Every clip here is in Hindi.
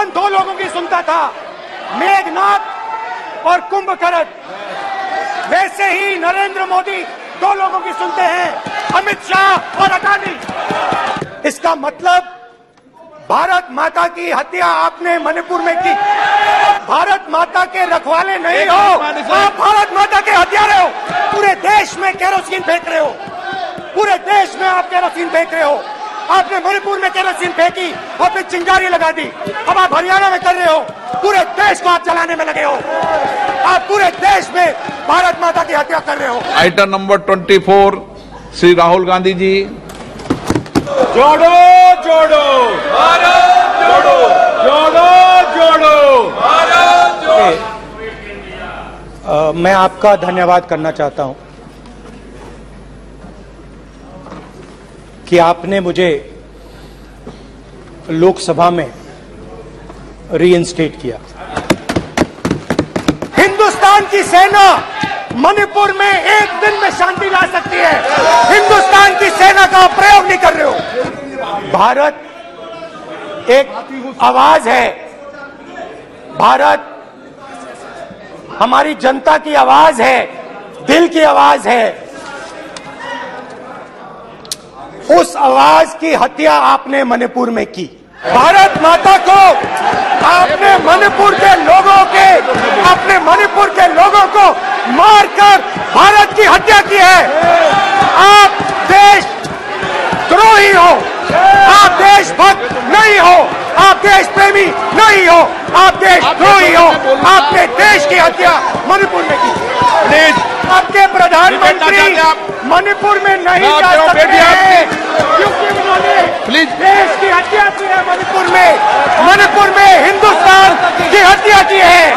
रावण दो लोगों की सुनता था, मेघनाथ और कुंभकर्ण। वैसे ही नरेंद्र मोदी दो लोगों की सुनते हैं, अमित शाह और अडानी। इसका मतलब भारत माता की हत्या आपने मणिपुर में की। भारत माता के रखवाले नहीं हो, आप भारत माता के हत्यारे हो। पूरे देश में केरोसिन फेंक रहे हो, पूरे देश में आप केरोसिन फेंक रहे हो। आपने मणिपुर में केरोसिन फेंकी, आपने चिंगारी लगा दी। अब आप हरियाणा में कर रहे हो, पूरे देश को आप जलाने में लगे हो। आप पूरे देश में भारत माता की हत्या कर रहे हो। Item number 24, Shri Rahul Gandhi ji. जोड़ो जोड़ो भारत जोड़ो, जोड़ो जोड़ो भारत जोड़ो। मैं आपका धन्यवाद करना चाहता हूं कि आपने मुझे लोकसभा में रीइंस्टेट किया। हिंदुस्तान की सेना मणिपुर में एक दिन में शांति ला सकती है। हिंदुस्तान की सेना का प्रयोग नहीं कर रहे हो। भारत एक आवाज है, भारत हमारी जनता की आवाज है, दिल की आवाज है। उस आवाज की हत्या आपने मणिपुर में की। भारत माता को आपने मणिपुर के लोगों के, अपने मणिपुर के लोगों को मारकर भारत की हत्या की है। आप देश द्रोही हो, आप देशभक्त नहीं हो, आप देश प्रेमी नहीं हो, आप देशद्रोही हो। आपने देश की हत्या मणिपुर में की। आपके प्रधानमंत्री मणिपुर में नहीं जा सकते हैं क्योंकि उन्होंने देश की हत्या की है। मणिपुर में हिंदुस्तान की हत्या की है,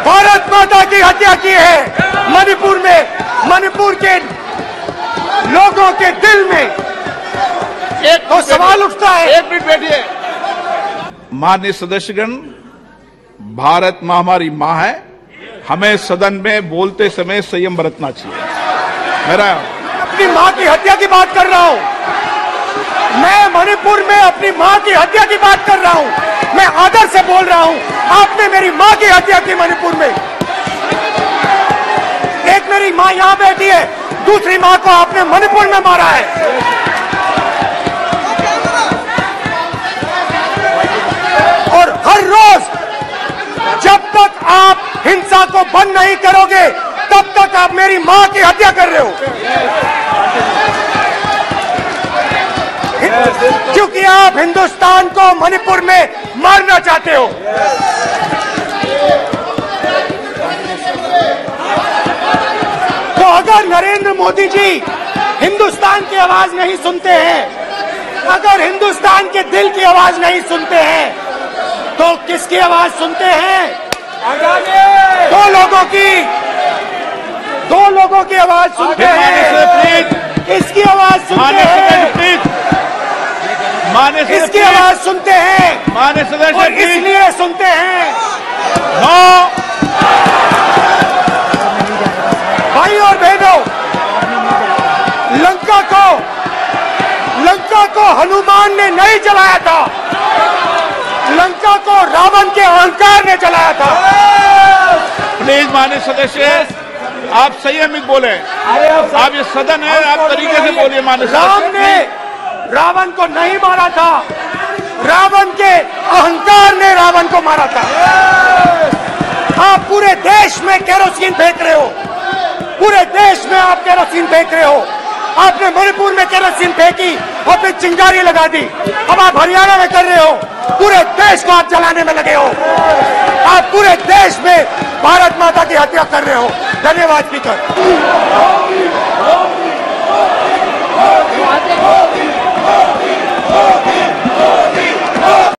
भारत माता की हत्या की है। मणिपुर में, मणिपुर के लोगों के दिल में एक तो सवाल उठता है। एक मिनट बैठिए। माननीय सदस्यगण, भारत मां हमारी मां है। हमें सदन में बोलते समय संयम बरतना चाहिए। मेरा अपनी मां की हत्या की बात कर रहा हूं। मैं मणिपुर में अपनी मां की हत्या की बात कर रहा हूं। मैं आदर से बोल रहा हूं। आपने मेरी मां की हत्या की मणिपुर में। एक मेरी मां यहां बैठी है, दूसरी मां को आपने मणिपुर में मारा है। और हर रोज जब तक आप हिंसा को बंद नहीं करोगे तब तक आप मेरी मां की हत्या कर रहे हो। क्योंकि आप हिंदुस्तान को मणिपुर में मारना चाहते हो। तो अगर नरेंद्र मोदी जी हिंदुस्तान की आवाज नहीं सुनते हैं, अगर हिंदुस्तान के दिल की आवाज नहीं सुनते हैं, तो किसकी आवाज सुनते हैं? दो लोगों की आवाज सुनते हैं। किसकी आवाज सुनते हैं? किसकी आवाज सुनते हैं? और इसलिए सुनते हैं। भाई और बहनों, लंका को हनुमान ने नहीं जलाया था, लंका को रावण के अहंकार ने जलाया था। प्लीज माननीय सदस्य, आप संयमित बोले। आप ये सदन है, आप तरीके से बोलिए। माननीय राम ने रावण को नहीं मारा था, रावण के अहंकार ने रावण को मारा था। आप पूरे देश में केरोसिन फेंक रहे हो, पूरे देश में आप केरोसिन फेंक रहे हो। आपने मणिपुर में केरोसिन फेंकी, आपने चिंगारी लगा दी। अब आप हरियाणा में कर रहे हो, पूरे देश को आप जलाने में लगे हो। आप पूरे देश में भारत माता की हत्या कर रहे हो। धन्यवाद स्पीकर।